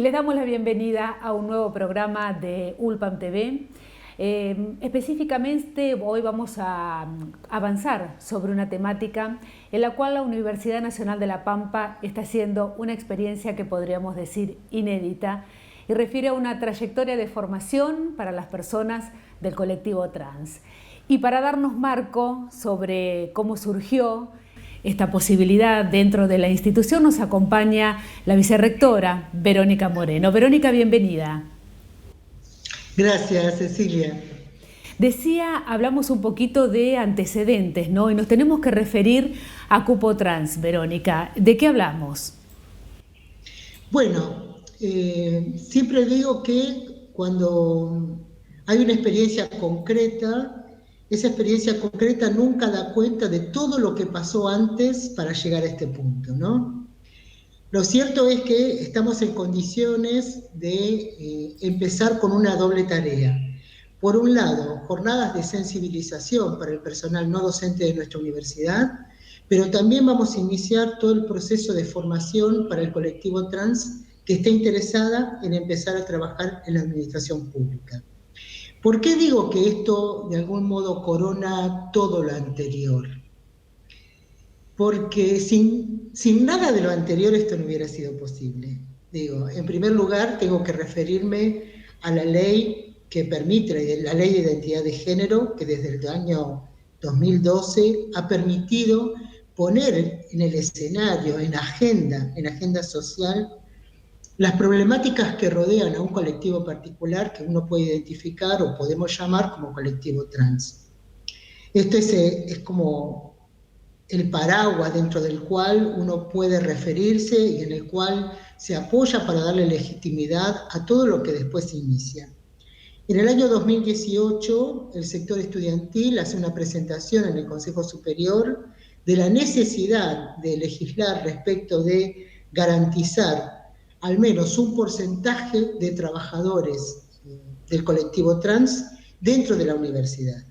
y les damos la bienvenida a un nuevo programa de ULPAM TV. Específicamente hoy vamos a avanzar sobre una temática en la cual la Universidad Nacional de La Pampa está haciendo una experiencia que podríamos decir inédita y refiere a una trayectoria de formación para las personas del colectivo trans. Y para darnos marco sobre cómo surgió esta posibilidad dentro de la institución nos acompaña la vicerrectora Verónica Moreno. Verónica, bienvenida. Gracias, Cecilia. Decía, hablamos un poquito de antecedentes, ¿no? Y nos tenemos que referir a Cupo Trans, Verónica. ¿De qué hablamos? Bueno, siempre digo que cuando hay una experiencia concreta, esa experiencia concreta nunca da cuenta de todo lo que pasó antes para llegar a este punto, ¿no? Lo cierto es que estamos en condiciones de empezar con una doble tarea. Por un lado, jornadas de sensibilización para el personal no docente de nuestra universidad, pero también vamos a iniciar todo el proceso de formación para el colectivo trans que esté interesada en empezar a trabajar en la administración pública. ¿Por qué digo que esto de algún modo corona todo lo anterior? Porque sin nada de lo anterior esto no hubiera sido posible. Digo, en primer lugar, tengo que referirme a la ley que permite, la ley de identidad de género, que desde el año 2012 ha permitido poner en el escenario, en agenda social, las problemáticas que rodean a un colectivo particular que uno puede identificar o podemos llamar como colectivo trans. Esto es como el paraguas dentro del cual uno puede referirse y en el cual se apoya para darle legitimidad a todo lo que después se inicia. En el año 2018, el sector estudiantil hace una presentación en el Consejo Superior de la necesidad de legislar respecto de garantizar al menos un porcentaje de trabajadores del colectivo trans dentro de la universidad.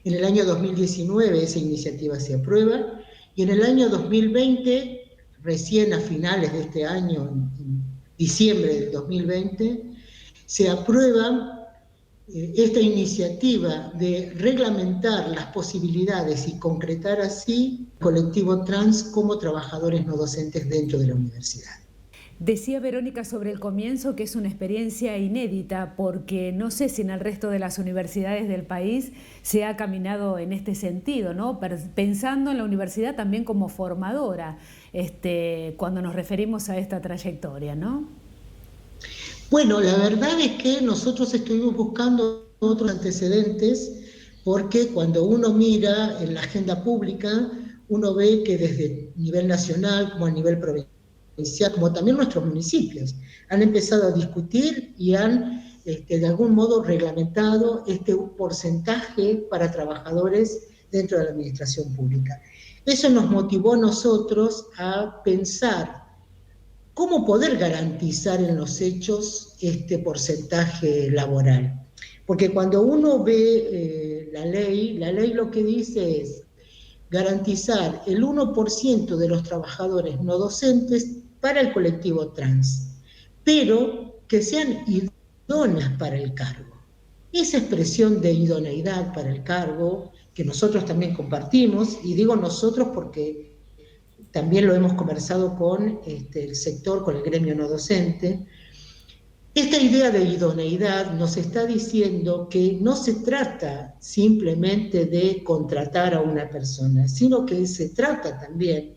En el año 2019 esa iniciativa se aprueba y en el año 2020, recién a finales de este año, en diciembre del 2020, se aprueba esta iniciativa de reglamentar las posibilidades y concretar así el colectivo trans como trabajadores no docentes dentro de la universidad. Decía Verónica sobre el comienzo que es una experiencia inédita porque no sé si en el resto de las universidades del país se ha caminado en este sentido, ¿no? Pensando en la universidad también como formadora, cuando nos referimos a esta trayectoria, ¿no? Bueno, la verdad es que nosotros estuvimos buscando otros antecedentes porque cuando uno mira en la agenda pública, uno ve que desde el nivel nacional como a nivel provincial, como también nuestros municipios, han empezado a discutir y han de algún modo reglamentado este porcentaje para trabajadores dentro de la administración pública. Eso nos motivó a nosotros a pensar cómo poder garantizar en los hechos este porcentaje laboral. Porque cuando uno ve la ley lo que dice es garantizar el 1% de los trabajadores no docentes para el colectivo trans, pero que sean idóneas para el cargo. Esa expresión de idoneidad para el cargo, que nosotros también compartimos, y digo nosotros porque también lo hemos conversado con el sector, con el gremio no docente, esta idea de idoneidad nos está diciendo que no se trata simplemente de contratar a una persona, sino que se trata también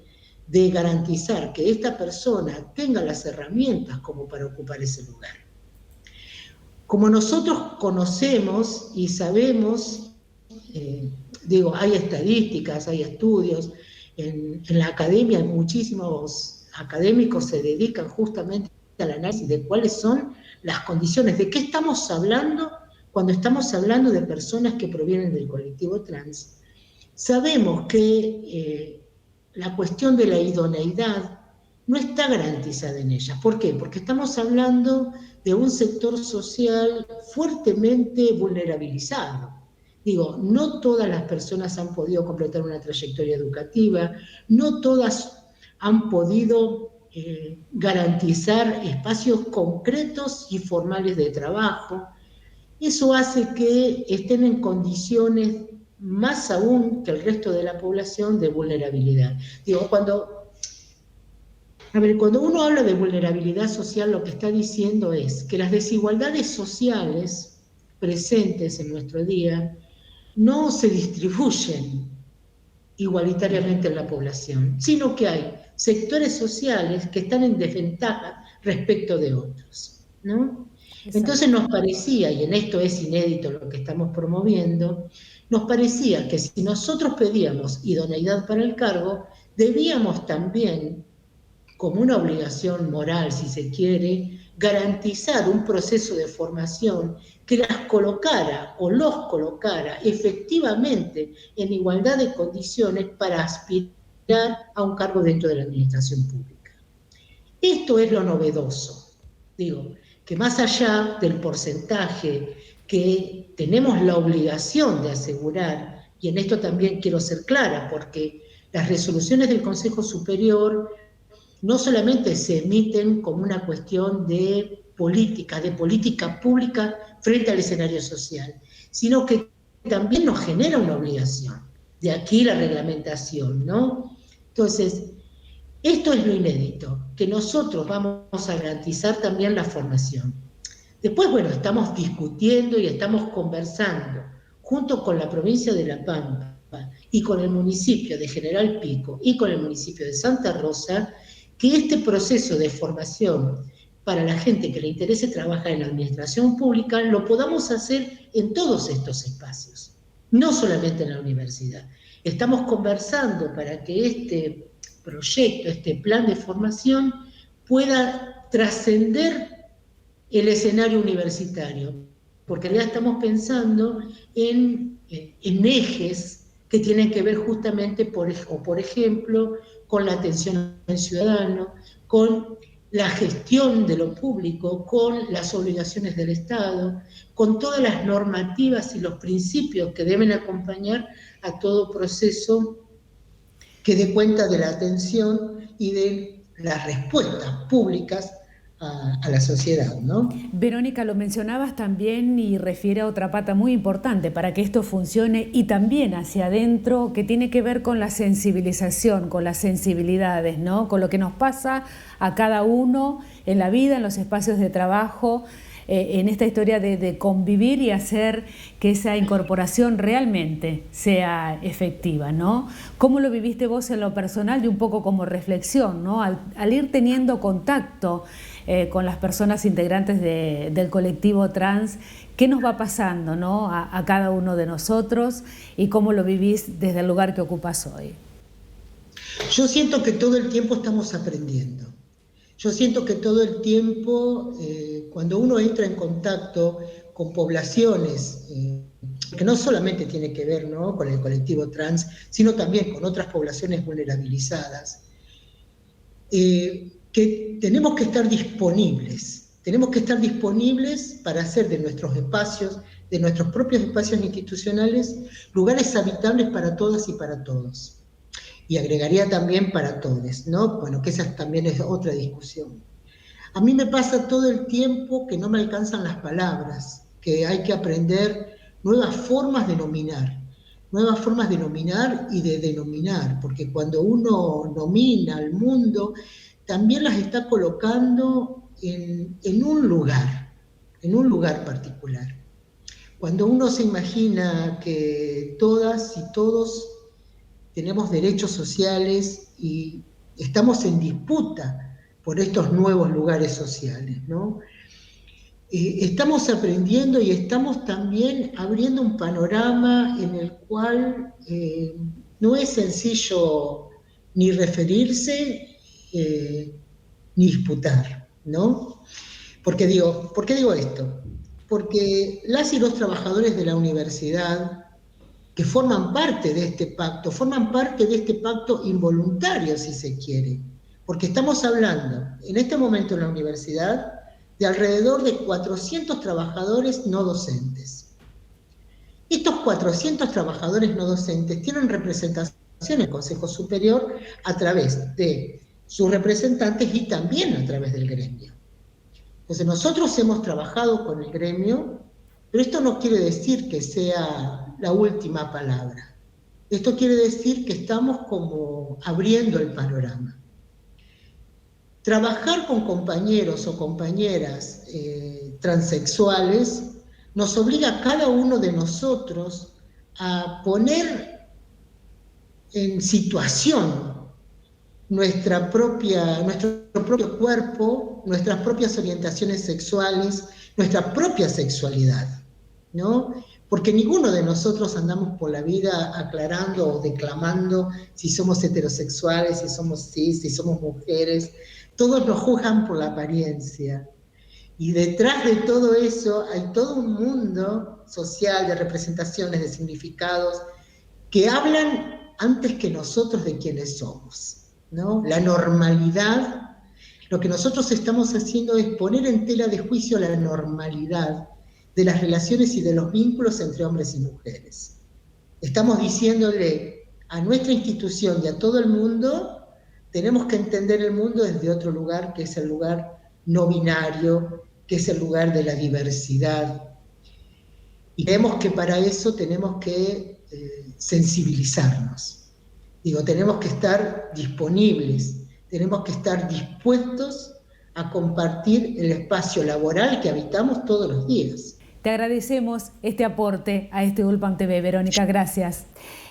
de garantizar que esta persona tenga las herramientas como para ocupar ese lugar. Como nosotros conocemos y sabemos, hay estadísticas, hay estudios, en la academia muchísimos académicos se dedican justamente al análisis de cuáles son las condiciones, de qué estamos hablando cuando estamos hablando de personas que provienen del colectivo trans. Sabemos que la cuestión de la idoneidad no está garantizada en ellas. ¿Por qué? Porque estamos hablando de un sector social fuertemente vulnerabilizado. No todas las personas han podido completar una trayectoria educativa, no todas han podido garantizar espacios concretos y formales de trabajo. Eso hace que estén en condiciones más aún que el resto de la población de vulnerabilidad. Digo, cuando uno habla de vulnerabilidad social, lo que está diciendo es que las desigualdades sociales presentes en nuestro día no se distribuyen igualitariamente en la población, sino que hay sectores sociales que están en desventaja respecto de otros, ¿no? Entonces nos parecía, y en esto es inédito lo que estamos promoviendo, nos parecía que si nosotros pedíamos idoneidad para el cargo, debíamos también, como una obligación moral, si se quiere, garantizar un proceso de formación que las colocara o los colocara efectivamente en igualdad de condiciones para aspirar a un cargo dentro de la administración pública. Esto es lo novedoso, digo, que más allá del porcentaje que tenemos la obligación de asegurar, y en esto también quiero ser clara, porque las resoluciones del Consejo Superior no solamente se emiten como una cuestión de política pública frente al escenario social, sino que también nos genera una obligación. De aquí la reglamentación, ¿no? Entonces, esto es lo inédito, que nosotros vamos a garantizar también la formación. Después, bueno, estamos discutiendo y estamos conversando junto con la provincia de La Pampa y con el municipio de General Pico y con el municipio de Santa Rosa, que este proceso de formación para la gente que le interese trabajar en la administración pública lo podamos hacer en todos estos espacios, no solamente en la universidad. Estamos conversando para que este proyecto, este plan de formación pueda trascender el escenario universitario, porque ya estamos pensando en ejes que tienen que ver justamente, por ejemplo, con la atención al ciudadano, con la gestión de lo público, con las obligaciones del Estado, con todas las normativas y los principios que deben acompañar a todo proceso que dé cuenta de la atención y de las respuestas públicas a la sociedad, ¿no? Verónica, lo mencionabas también y refiere a otra pata muy importante para que esto funcione y también hacia adentro, que tiene que ver con la sensibilización, con las sensibilidades, ¿no? Con lo que nos pasa a cada uno en la vida, en los espacios de trabajo, en esta historia de convivir y hacer que esa incorporación realmente sea efectiva, ¿no? ¿Cómo lo viviste vos en lo personal y un poco como reflexión, ¿no? Al ir teniendo contacto con las personas integrantes del colectivo trans, ¿qué nos va pasando, ¿no? a cada uno de nosotros y cómo lo vivís desde el lugar que ocupas hoy? Yo siento que todo el tiempo estamos aprendiendo. Yo siento que todo el tiempo, cuando uno entra en contacto con poblaciones, que no solamente tiene que ver, ¿no?, con el colectivo trans, sino también con otras poblaciones vulnerabilizadas, que tenemos que estar disponibles para hacer de nuestros espacios, de nuestros propios espacios institucionales, lugares habitables para todas y para todos. Y agregaría también para todos, ¿no? Bueno, que esa también es otra discusión. A mí me pasa todo el tiempo que no me alcanzan las palabras, que hay que aprender nuevas formas de nominar y de denominar, porque cuando uno nomina al mundo, también las está colocando en un lugar particular. Cuando uno se imagina que todas y todos tenemos derechos sociales y estamos en disputa por estos nuevos lugares sociales, ¿no? Estamos aprendiendo y estamos también abriendo un panorama en el cual no es sencillo ni referirse ni disputar, ¿no? ¿Por qué digo esto? Porque las y los trabajadores de la universidad que forman parte de este pacto involuntario, si se quiere, porque estamos hablando en este momento en la universidad de alrededor de 400 trabajadores no docentes. Estos 400 trabajadores no docentes tienen representación en el Consejo Superior a través de sus representantes y también a través del gremio. Entonces nosotros hemos trabajado con el gremio, pero esto no quiere decir que sea la última palabra. Esto quiere decir que estamos como abriendo el panorama. Trabajar con compañeros o compañeras transexuales nos obliga a cada uno de nosotros a poner en situación nuestro propio cuerpo, nuestras propias orientaciones sexuales, nuestra propia sexualidad, ¿no? Porque ninguno de nosotros andamos por la vida aclarando o declamando si somos heterosexuales, si somos cis, si somos mujeres. Todos nos juzgan por la apariencia. Y detrás de todo eso hay todo un mundo social de representaciones, de significados, que hablan antes que nosotros de quiénes somos, ¿no? La normalidad, lo que nosotros estamos haciendo es poner en tela de juicio la normalidad de las relaciones y de los vínculos entre hombres y mujeres. Estamos diciéndole a nuestra institución y a todo el mundo, tenemos que entender el mundo desde otro lugar, que es el lugar no binario, que es el lugar de la diversidad. Y creemos que para eso tenemos que sensibilizarnos. Digo, tenemos que estar disponibles, tenemos que estar dispuestos a compartir el espacio laboral que habitamos todos los días. Te agradecemos este aporte a este Ulpan TV, Verónica, gracias.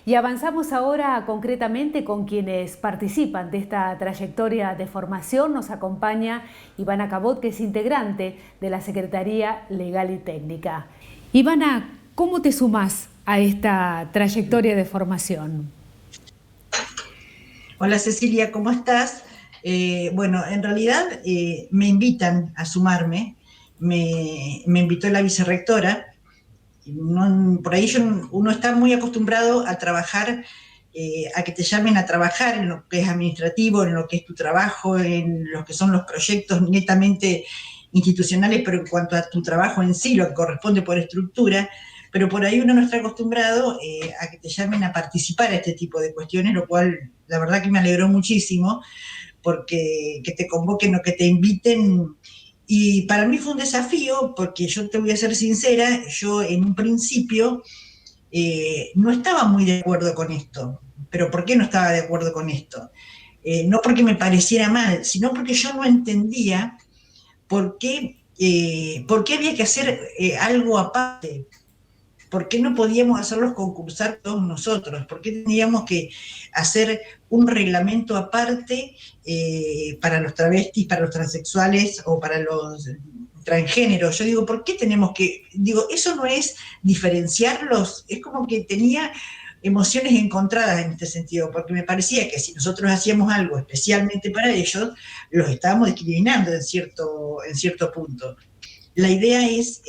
Y avanzamos ahora concretamente con quienes participan de esta trayectoria de formación. Nos acompaña Ivana Cabot, que es integrante de la Secretaría Legal y Técnica. Ivana, ¿cómo te sumás a esta trayectoria de formación? Hola Cecilia, ¿cómo estás? Bueno, en realidad me invitan a sumarme, me invitó la vicerrectora. Por ahí uno está muy acostumbrado a trabajar, a que te llamen a trabajar en lo que es administrativo, en lo que es tu trabajo, en lo que son los proyectos netamente institucionales, pero en cuanto a tu trabajo en sí, lo que corresponde por estructura, pero por ahí uno no está acostumbrado a que te llamen a participar a este tipo de cuestiones, lo cual la verdad que me alegró muchísimo, porque que te convoquen o que te inviten. Y para mí fue un desafío, porque yo te voy a ser sincera, yo en un principio no estaba muy de acuerdo con esto. ¿Pero por qué no estaba de acuerdo con esto? No porque me pareciera mal, sino porque yo no entendía por qué había que hacer algo aparte. ¿Por qué no podíamos hacerlos concursar todos nosotros? ¿Por qué teníamos que hacer un reglamento aparte para los travestis, para los transexuales o para los transgéneros? Yo digo, ¿por qué tenemos que...? Digo, eso no es diferenciarlos, es como que tenía emociones encontradas en este sentido, porque me parecía que si nosotros hacíamos algo especialmente para ellos, los estábamos discriminando en cierto punto. La idea es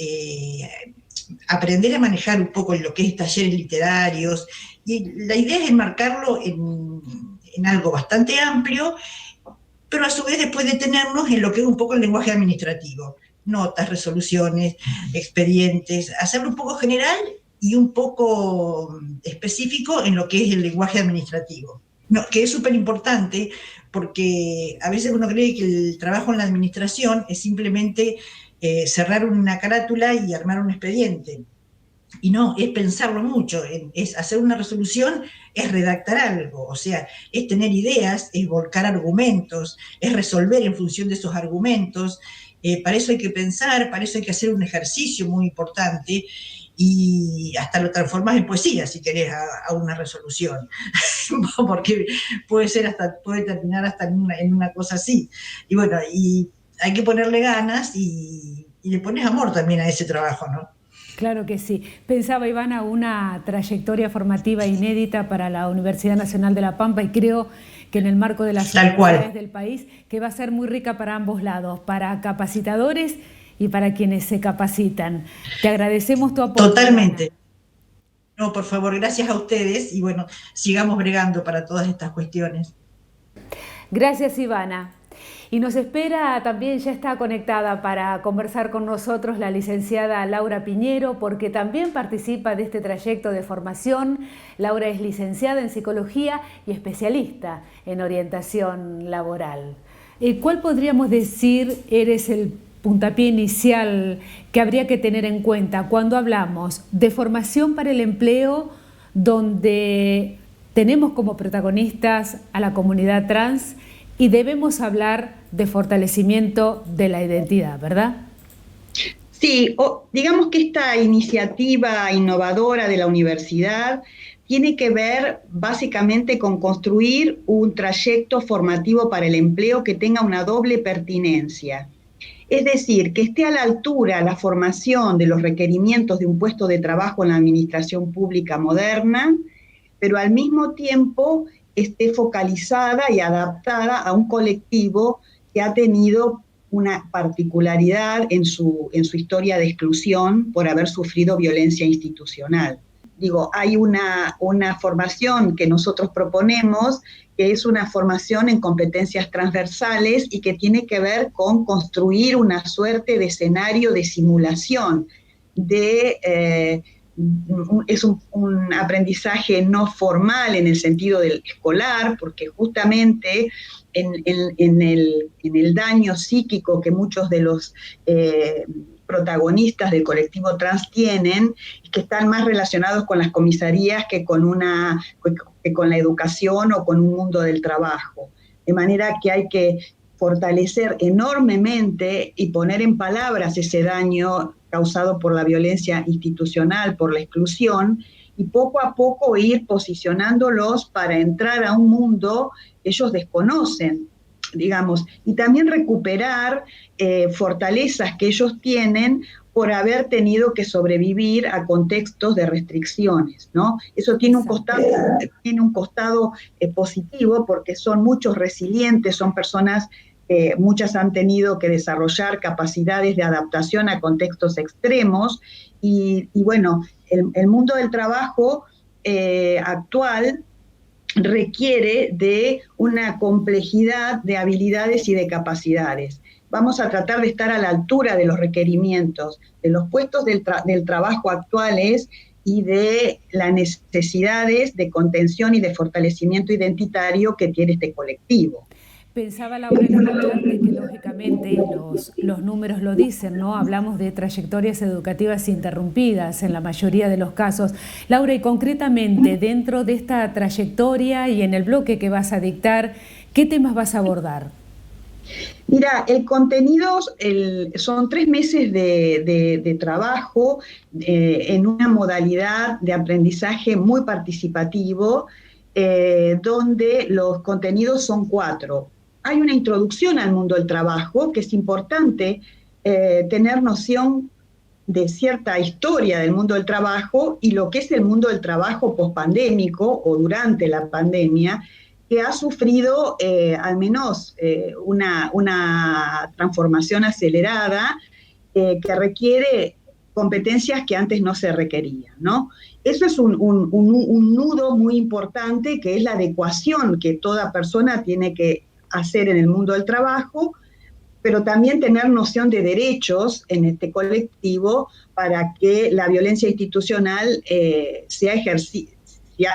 aprender a manejar un poco lo que es talleres literarios, y la idea es enmarcarlo en algo bastante amplio, pero a su vez después detenernos en lo que es un poco el lenguaje administrativo, notas, resoluciones, expedientes, hacerlo un poco general y un poco específico en lo que es el lenguaje administrativo. No, que es súper importante, porque a veces uno cree que el trabajo en la administración es simplemente cerrar una carátula y armar un expediente. Y no, es pensarlo mucho, es hacer una resolución, es redactar algo, o sea, es tener ideas, es volcar argumentos, es resolver en función de esos argumentos. Para eso hay que pensar, para eso hay que hacer un ejercicio muy importante, y hasta lo transformas en poesía si querés a una resolución, porque puede terminar hasta en una cosa así. Y bueno, y hay que ponerle ganas y le pones amor también a ese trabajo, ¿no? Claro que sí. Pensaba, Ivana, una trayectoria formativa inédita para la Universidad Nacional de La Pampa, y creo que en el marco de las universidades del país, que va a ser muy rica para ambos lados, para capacitadores y para quienes se capacitan. Te agradecemos tu apoyo. Totalmente. Ivana. No, por favor, gracias a ustedes, y bueno, sigamos bregando para todas estas cuestiones. Gracias, Ivana. Y nos espera también, ya está conectada para conversar con nosotros la licenciada Laura Piñero, porque también participa de este trayecto de formación. Laura es licenciada en psicología y especialista en orientación laboral. ¿Cuál podríamos decir eres el puntapié inicial que habría que tener en cuenta cuando hablamos de formación para el empleo, donde tenemos como protagonistas a la comunidad trans y debemos hablar de fortalecimiento de la identidad, ¿verdad? Sí, digamos que esta iniciativa innovadora de la universidad tiene que ver básicamente con construir un trayecto formativo para el empleo que tenga una doble pertinencia. Es decir, que esté a la altura la formación de los requerimientos de un puesto de trabajo en la administración pública moderna, pero al mismo tiempo esté focalizada y adaptada a un colectivo que ha tenido una particularidad en su historia de exclusión por haber sufrido violencia institucional. Digo, hay una formación que nosotros proponemos, que es una formación en competencias transversales y que tiene que ver con construir una suerte de escenario de simulación es un aprendizaje no formal en el sentido del escolar, porque justamente en el daño psíquico que muchos de los protagonistas del colectivo trans tienen, que están más relacionados con las comisarías que con la educación o con un mundo del trabajo. De manera que hay que fortalecer enormemente y poner en palabras ese daño causado por la violencia institucional, por la exclusión, y poco a poco ir posicionándolos para entrar a un mundo que ellos desconocen, digamos, y también recuperar fortalezas que ellos tienen por haber tenido que sobrevivir a contextos de restricciones, ¿no? Eso tiene un costado positivo porque son muchos resilientes, son personas, muchas han tenido que desarrollar capacidades de adaptación a contextos extremos y bueno, el mundo del trabajo actual requiere de una complejidad de habilidades y de capacidades. Vamos a tratar de estar a la altura de los requerimientos de los puestos del trabajo actuales y de las necesidades de contención y de fortalecimiento identitario que tiene este colectivo. Pensaba, Laura, en escucharte que lógicamente los números lo dicen, ¿no? Hablamos de trayectorias educativas interrumpidas en la mayoría de los casos. Laura, y concretamente dentro de esta trayectoria y en el bloque que vas a dictar, ¿qué temas vas a abordar? Mira, el contenido son 3 meses de trabajo en una modalidad de aprendizaje muy participativo, donde los contenidos son 4. Hay una introducción al mundo del trabajo, que es importante tener noción de cierta historia del mundo del trabajo y lo que es el mundo del trabajo pospandémico o durante la pandemia, que ha sufrido al menos una transformación acelerada que requiere competencias que antes no se requerían, ¿no? Eso es un nudo muy importante, que es la adecuación que toda persona tiene que hacer en el mundo del trabajo, pero también tener noción de derechos en este colectivo para que la violencia institucional sea ejercida.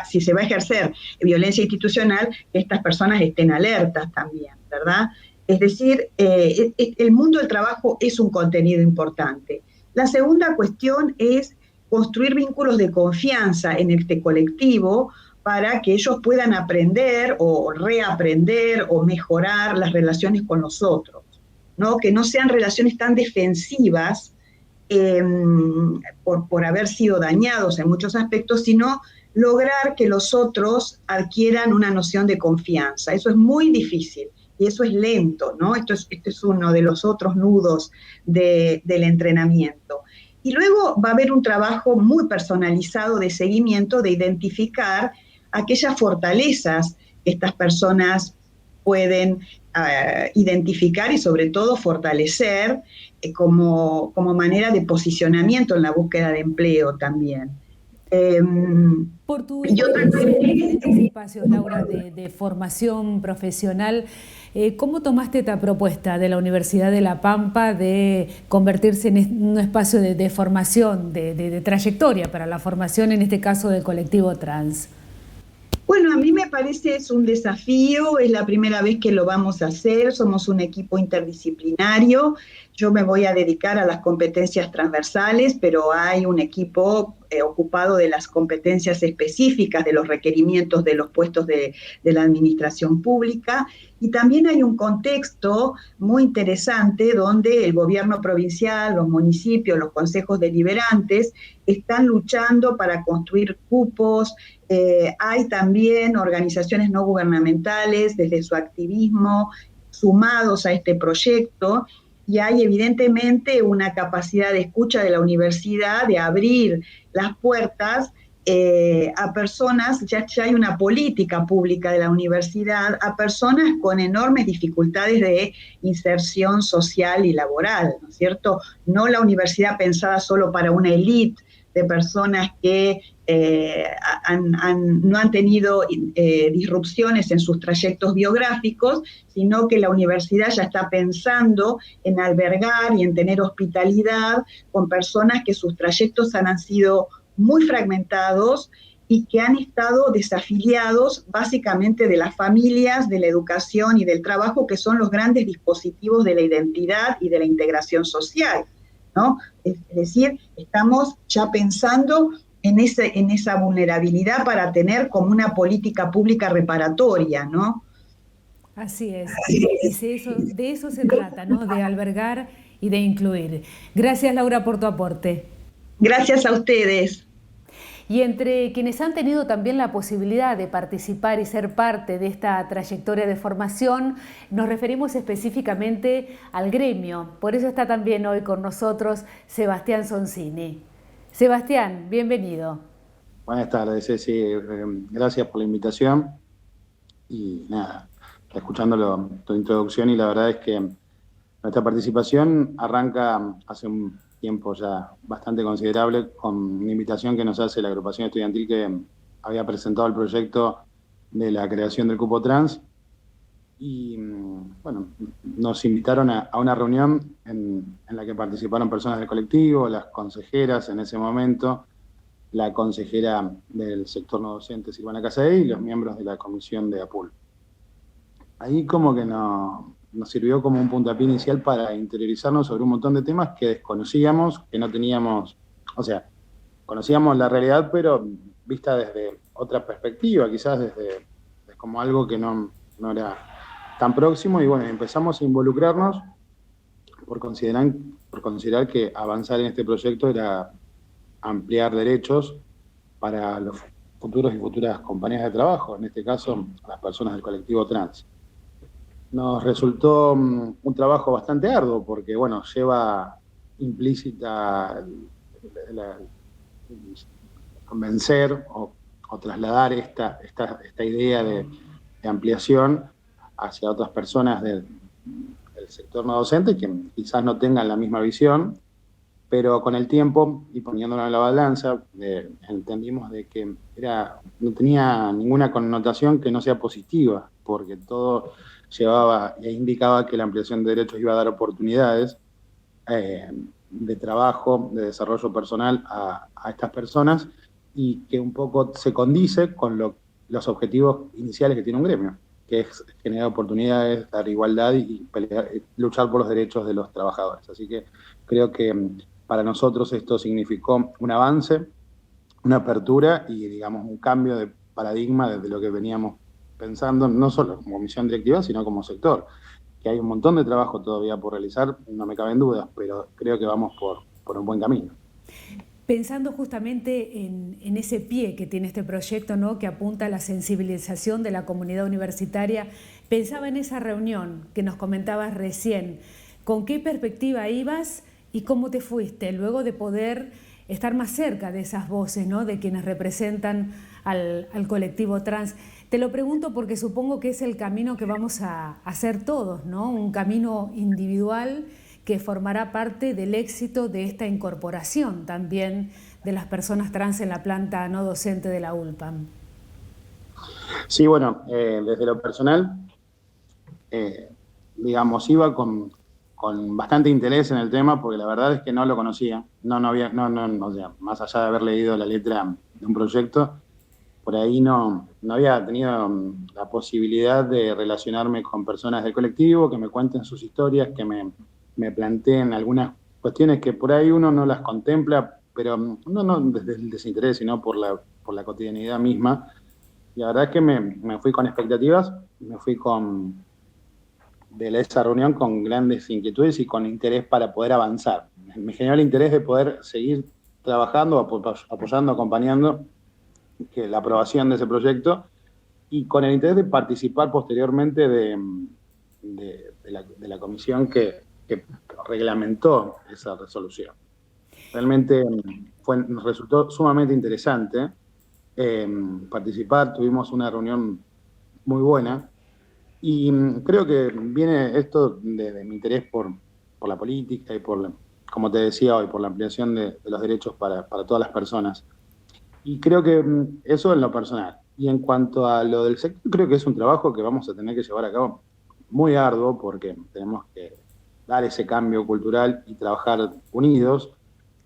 Si se va a ejercer violencia institucional, que estas personas estén alertas también, ¿verdad? Es decir, el mundo del trabajo es un contenido importante. La segunda cuestión es construir vínculos de confianza en este colectivo para que ellos puedan aprender o reaprender o mejorar las relaciones con los otros, ¿no? Que no sean relaciones tan defensivas por haber sido dañados en muchos aspectos, sino lograr que los otros adquieran una noción de confianza. Eso es muy difícil y eso es lento, ¿no? Esto es uno de los otros nudos del entrenamiento. Y luego va a haber un trabajo muy personalizado de seguimiento, de identificar aquellas fortalezas que estas personas pueden identificar y sobre todo fortalecer como manera de posicionamiento en la búsqueda de empleo también. Por tu Y otra experiencia en diferentes espacios, Laura, de formación profesional, ¿cómo tomaste esta propuesta de la Universidad de La Pampa de convertirse en un espacio de formación, de trayectoria para la formación, en este caso del colectivo trans? Bueno, a mí me parece es un desafío, es la primera vez que lo vamos a hacer, somos un equipo interdisciplinario, yo me voy a dedicar a las competencias transversales, pero hay un equipo ocupado de las competencias específicas, de los requerimientos de los puestos de la administración pública, y también hay un contexto muy interesante donde el gobierno provincial, los municipios, los consejos deliberantes están luchando para construir cupos. Hay también organizaciones no gubernamentales desde su activismo sumados a este proyecto y hay evidentemente una capacidad de escucha de la universidad de abrir las puertas a personas, ya hay una política pública de la universidad, a personas con enormes dificultades de inserción social y laboral, ¿no es cierto? No la universidad pensada solo para una élite de personas que no han tenido disrupciones en sus trayectos biográficos, sino que la universidad ya está pensando en albergar y en tener hospitalidad con personas que sus trayectos han sido muy fragmentados y que han estado desafiliados básicamente de las familias, de la educación y del trabajo, que son los grandes dispositivos de la identidad y de la integración social, ¿no? Es decir, estamos ya pensando en esa vulnerabilidad para tener como una política pública reparatoria, ¿no? Así es. Y de eso se trata, ¿no? De albergar y de incluir. Gracias, Laura, por tu aporte. Gracias a ustedes. Y entre quienes han tenido también la posibilidad de participar y ser parte de esta trayectoria de formación, nos referimos específicamente al gremio. Por eso está también hoy con nosotros Sebastián Soncini. Sebastián, bienvenido. Buenas tardes, Ceci. Gracias por la invitación. Y nada, escuchando tu introducción, y la verdad es que nuestra participación arranca hace un tiempo ya bastante considerable con una invitación que nos hace la agrupación estudiantil que había presentado el proyecto de la creación del cupo trans. Y bueno, nos invitaron a una reunión en la que participaron personas del colectivo, las consejeras en ese momento, la consejera del sector no docente Silvana Casaday y los miembros de la comisión de APUL. Ahí como que nos sirvió como un puntapié inicial para interiorizarnos sobre un montón de temas que desconocíamos, que no teníamos, o sea, conocíamos la realidad, pero vista desde otra perspectiva, quizás desde como algo que no era tan próximo, y bueno, empezamos a involucrarnos por considerar que avanzar en este proyecto era ampliar derechos para los futuros y futuras compañeras de trabajo, en este caso las personas del colectivo trans. Nos resultó un trabajo bastante arduo porque, bueno, lleva implícita convencer o trasladar esta idea de ampliación hacia otras personas del sector no docente que quizás no tengan la misma visión, pero con el tiempo y poniéndolo en la balanza, entendimos de que no tenía ninguna connotación que no sea positiva, porque todo llevaba e indicaba que la ampliación de derechos iba a dar oportunidades de trabajo, de desarrollo personal a estas personas, y que un poco se condice con los objetivos iniciales que tiene un gremio, que es generar oportunidades, dar igualdad y luchar por los derechos de los trabajadores. Así que creo que para nosotros esto significó un avance, una apertura y, digamos, un cambio de paradigma desde lo que veníamos pensando, no solo como comisión directiva, sino como sector, que hay un montón de trabajo todavía por realizar, no me caben dudas, pero creo que vamos por un buen camino. Pensando justamente en ese pie que tiene este proyecto, ¿no?, que apunta a la sensibilización de la comunidad universitaria, pensaba en esa reunión que nos comentabas recién. ¿Con qué perspectiva ibas y cómo te fuiste luego de poder estar más cerca de esas voces, ¿no?, de quienes representan al colectivo trans? Te lo pregunto porque supongo que es el camino que vamos a hacer todos, ¿no? Un camino individual que formará parte del éxito de esta incorporación también de las personas trans en la planta no docente de la ULPAM. Sí, bueno, desde lo personal, digamos, iba con bastante interés en el tema, porque la verdad es que no lo conocía, o sea, más allá de haber leído la letra de un proyecto, por ahí no había tenido la posibilidad de relacionarme con personas del colectivo, que me cuenten sus historias, que me planteen algunas cuestiones que por ahí uno no las contempla, pero no desde el desinterés, sino por la cotidianidad misma. Y la verdad es que me fui con expectativas, me fui de esa reunión con grandes inquietudes y con interés para poder avanzar. Me generó el interés de poder seguir trabajando, apoyando, acompañando que la aprobación de ese proyecto, y con el interés de participar posteriormente de la comisión que reglamentó esa resolución. Realmente resultó sumamente interesante participar, tuvimos una reunión muy buena, y creo que viene esto de mi interés por la política y como te decía hoy, por la ampliación de los derechos para todas las personas. Y creo que eso en lo personal. Y en cuanto a lo del sector, creo que es un trabajo que vamos a tener que llevar a cabo muy arduo, porque tenemos que dar ese cambio cultural y trabajar unidos.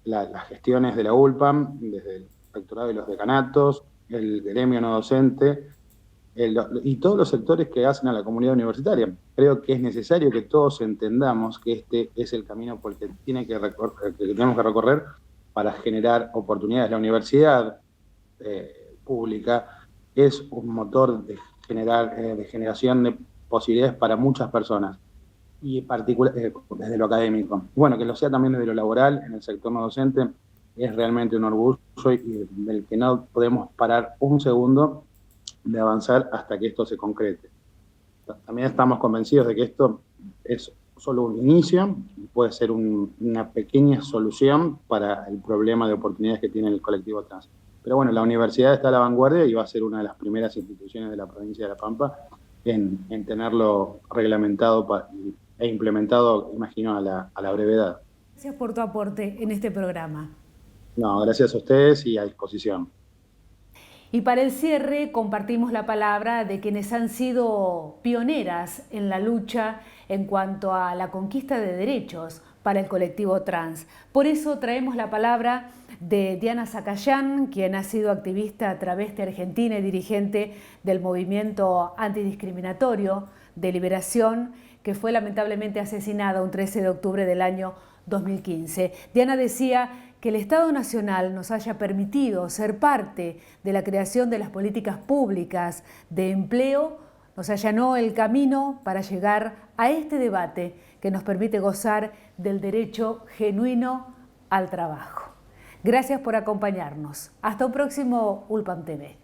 Las gestiones de la ULPAM, desde el rectorado y los decanatos, el gremio no docente, y todos los sectores que hacen a la comunidad universitaria. Creo que es necesario que todos entendamos que este es el camino por el que tenemos que recorrer para generar oportunidades. La universidad pública es un motor de generación de posibilidades para muchas personas, y desde lo académico. Bueno, que lo sea también desde lo laboral, en el sector no docente, es realmente un orgullo, y del que no podemos parar un segundo de avanzar hasta que esto se concrete. También estamos convencidos de que esto es solo un inicio, puede ser una pequeña solución para el problema de oportunidades que tiene el colectivo trans. Pero bueno, la universidad está a la vanguardia y va a ser una de las primeras instituciones de la provincia de La Pampa en tenerlo reglamentado e implementado, imagino, a la brevedad. Gracias por tu aporte en este programa. No, gracias a ustedes y a disposición. Y para el cierre compartimos la palabra de quienes han sido pioneras en la lucha en cuanto a la conquista de derechos para el colectivo trans. Por eso traemos la palabra de Diana Zacayán, quien ha sido activista a través de Argentina y dirigente del movimiento antidiscriminatorio de Liberación, que fue lamentablemente asesinada un 13 de octubre del año 2015. Diana decía que el Estado Nacional nos haya permitido ser parte de la creación de las políticas públicas de empleo, nos allanó el camino para llegar a este debate que nos permite gozar del derecho genuino al trabajo. Gracias por acompañarnos. Hasta un próximo ULPAM TV.